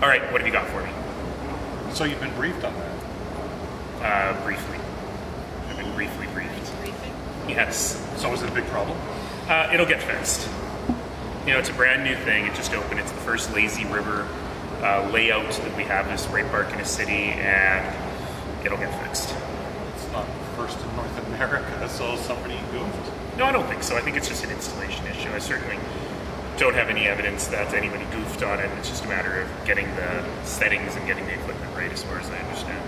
All right, what have you got for me? So you've been briefed on that? Briefly. I've been briefly briefed. Briefing? Yes. So is it a big problem? It'll get fixed. You know, it's a brand new thing. It just opened. It's the first lazy river layout that we have as Prairie Park in a city, and it'll get fixed. It's not the first in North America, so somebody goofed? No, I don't think so. I think it's just an installation issue. I certainly don't have any evidence that anybody goofed on it. It's just a matter of getting the settings and getting the equipment right, as far as I understand.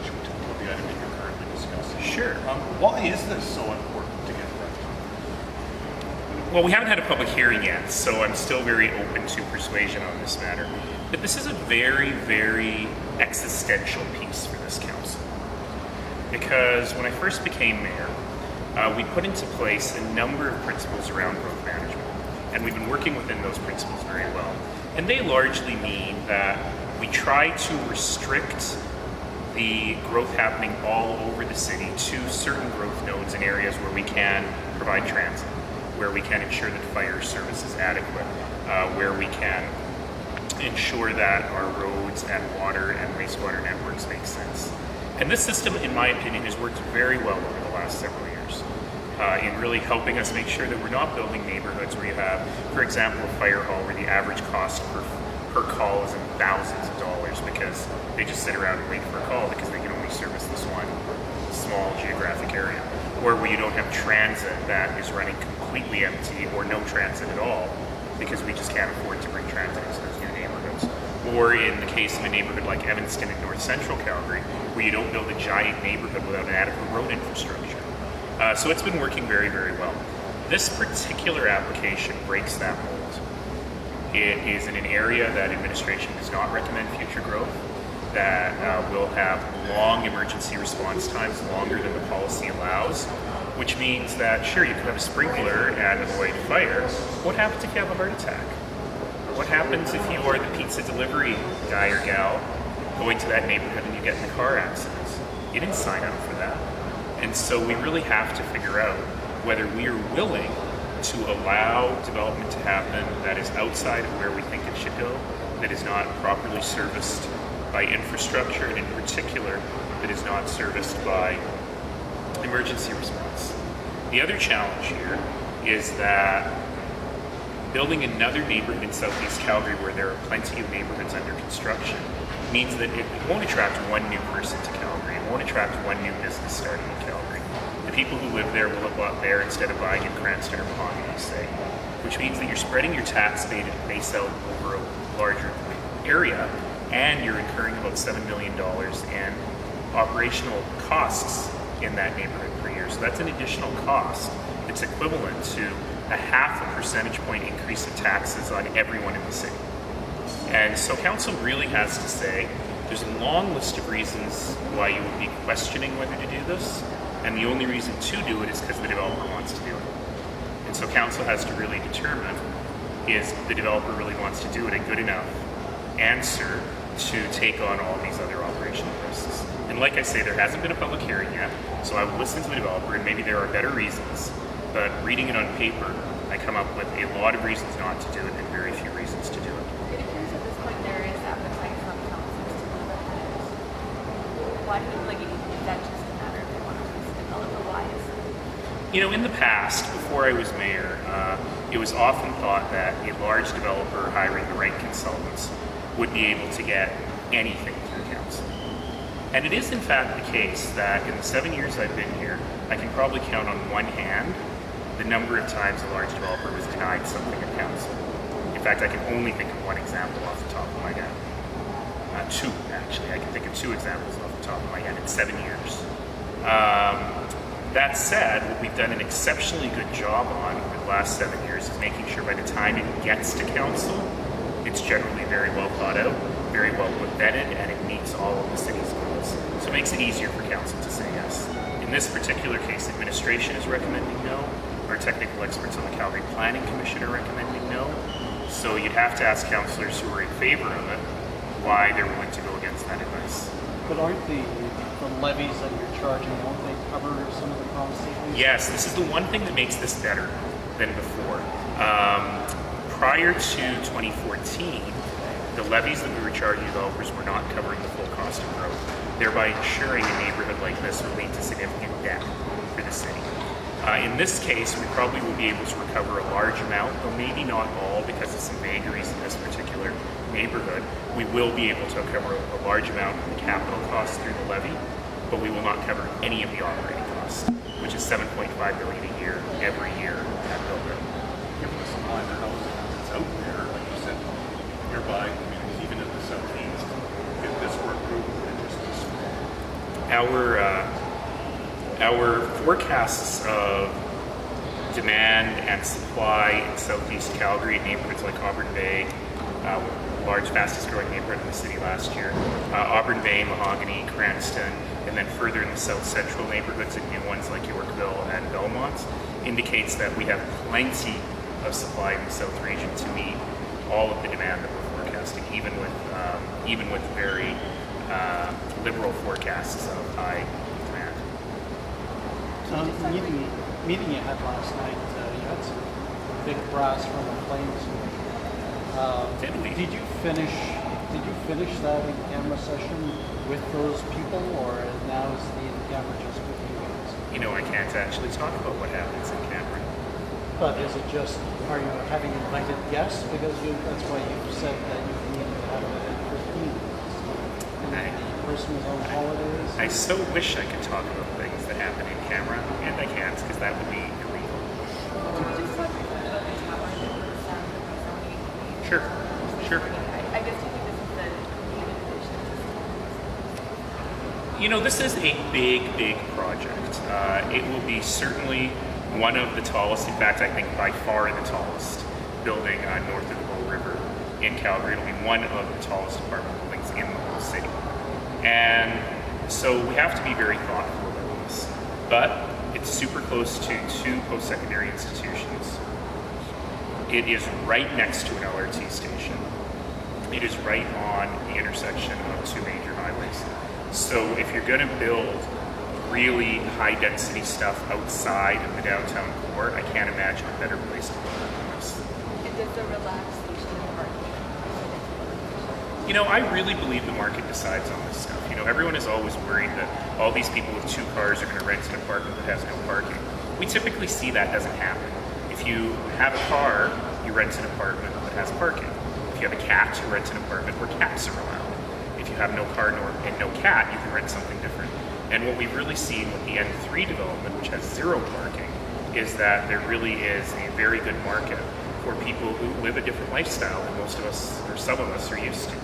Should we talk about the item that you're currently discussing? Sure. Why is this so important to get right? Well, we haven't had a public hearing yet, so I'm still very open to persuasion on this matter. But this is a very, very existential piece for this council. Because when I first became mayor, we put into place a number of principles around growth management. And we've been working within those principles very well. And they largely mean that we try to restrict the growth happening all over the city to certain growth nodes in areas where we can provide transit, where we can ensure that fire service is adequate, where we can ensure that our roads and water and wastewater networks make sense. And this system, in my opinion, has worked very well over the last several years in really helping us make sure that we're not building neighborhoods where you have, for example, a fire hall where the average cost per call is in thousands of dollars because they just sit around and wait for a call because they can only service this one small geographic area. Or where you don't have transit that is running completely empty or no transit at all because we just can't afford to bring transit into those new neighborhoods. Or in the case of a neighborhood like Evanston in north central Calgary, where you don't build a giant neighborhood without an adequate road infrastructure. So it's been working very, very well. This particular application breaks that mold. It is in an area that administration does not recommend future growth, that will have long emergency response times, longer than the policy allows, which means that, sure, you can have a sprinkler and avoid fire. What happens if you have a heart attack? What happens if you are the pizza delivery guy or gal going to that neighborhood and you get in a car accident? You didn't sign up for that. And so we really have to figure out whether we are willing to allow development to happen that is outside of where we think it should go, that is not properly serviced by infrastructure, and in particular, that is not serviced by emergency response. The other challenge here is that building another neighborhood in southeast Calgary where there are plenty of neighborhoods under construction means that it won't attract one new person to Calgary. It won't attract one new business starting in Calgary. The people who live there will have bought there instead of buying in Cranston or Mahoney, say, which means that you're spreading your tax base out over a larger area, and you're incurring about $7 million in operational costs in that neighborhood per year. So that's an additional cost. It's equivalent to a 0.5 percentage point increase in taxes on everyone in the city. And so council really has to say, there's a long list of reasons why you would be questioning whether to do this, and the only reason to do it is because the developer wants to do it. And so council has to really determine, is the developer really wants to do it a good enough answer to take on all these other operational risks. And like I say, there hasn't been a public hearing yet, so I will listen to the developer, and maybe there are better reasons, but reading it on paper, I come up with a lot of reasons not to do it and very few reasons to do it. It appears at this point there is appetite from councils to move ahead. Why do you, like, is that just a matter of they want to develop, or why is it? You know, in the past, before I was mayor, it was often thought that a large developer hiring the right consultants would be able to get anything through council. And it is in fact the case that in the 7 years I've been here, I can probably count on one hand the number of times a large developer was denied something at council. In fact, I can only think of one example off the top of my head. Two, actually. I can think of two examples off the top of my head in 7 years. That said, what we've done an exceptionally good job on over the last 7 years is making sure by the time it gets to council, it's generally very well thought out, very well vetted, and it meets all of the city's goals. So it makes it easier for council to say yes. In this particular case, administration is recommending no. Our technical experts on the Calgary Planning Commission are recommending no. So you'd have to ask councillors who are in favor of it why they're willing to go against that advice. But aren't the levies that you're charging, won't they cover some of the costs? Yes, this is the one thing that makes this better than before. Prior to 2014, the levies that we were charging developers were not covering the full cost of growth, thereby ensuring a neighborhood like this would lead to significant debt for the city. In this case, we probably will be able to recover a large amount, though maybe not all because of some vagaries in this particular neighborhood. We will be able to recover a large amount of the capital costs through the levy, but we will not cover any of the operating costs, which is $7.5 million a year, every year at build-out. Given the supply of housing that's out there, like you said, nearby communities, even in the southeast, if this were approved, it just this Our forecasts of demand and supply in southeast Calgary in neighborhoods like Auburn Bay, large, fastest growing neighborhood in the city last year, Auburn Bay, Mahogany, Cranston, and then further in the south central neighborhoods and new ones like Yorkville and Belmont, indicates that we have plenty of supply in the south region to meet all of the demand that we're forecasting, even with very liberal forecasts of high demand. So meeting you had last night, you had some big brass from the Flames. Did we? Did you finish that in-camera session with those people, or now is the in-camera just with you guys? You know, I can't actually talk about what happens in Cameron. But is it just, are you having invited guests? Because that's why you said that you needed to have it at 15. And the person was on holidays. I so wish I could talk about things that happen in camera, and I can't because that would be illegal. Just talk about the tower that was rezoning. Sure. I guess you think this is the main addition. You know, this is a big project. It will be certainly one of the tallest, in fact, I think by far the tallest building north of the Bow River in Calgary. It'll be one of the tallest apartment buildings in the whole city. And so we have to be very thoughtful about this. But it's super close to two post-secondary institutions. It is right next to an LRT station. It is right on the intersection of two major highways. So if you're going to build really high-density stuff outside of the downtown core, I can't imagine a better place to build than this. And does the relaxation of parking? You know, I really believe the market decides on this stuff. You know, everyone is always worried that all these people with two cars are going to rent an apartment that has no parking. We typically see that doesn't happen. If you have a car, you rent an apartment that has parking. If you have a cat, you rent an apartment where cats are allowed. If you have no car and no cat, you can rent something different. And what we've really seen with the N3 development, which has zero parking, is that there really is a very good market for people who live a different lifestyle than most of us, or some of us, are used to.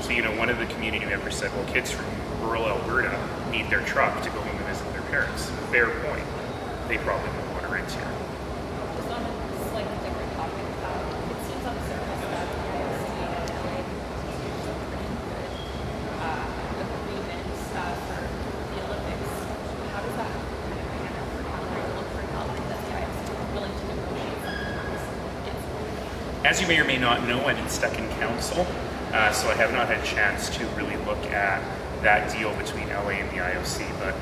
So, you know, one of the community members said, well, kids from rural Alberta need their truck to go home and visit their parents. Fair point. They probably won't want to rent here. Just on a slightly different topic, it seems on the surface that the IOC and LA is some pretty good agreements for the Olympics. How does that kind of pan out for Calgary to look for Calgary that the IOC is willing to negotiate something like this? As you may or may not know, I've been stuck in council, so I have not had a chance to really look at that deal between LA and the IOC. But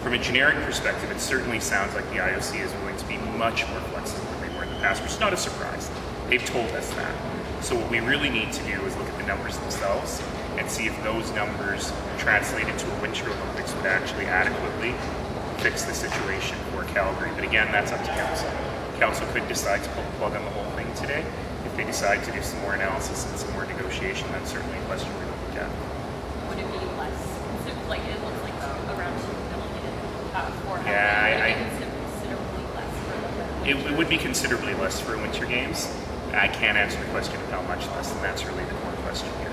from a generic perspective, it certainly sounds like the IOC is willing to be much more flexible than they were in the past, which is not a surprise. They've told us that. So what we really need to do is look at the numbers themselves and see if those numbers translated to a Winter Olympics would actually adequately fix the situation for Calgary. But again, that's up to council. Council could decide to pull the plug on the whole thing today. If they decide to do some more analysis and some more negotiation, that's certainly a question we're going to look at. Would it be less? Like it looks like around $2 million for Yeah, considerably less for the it would be considerably less for Winter Games. I can't answer the question of how much less, and that's really the core question here.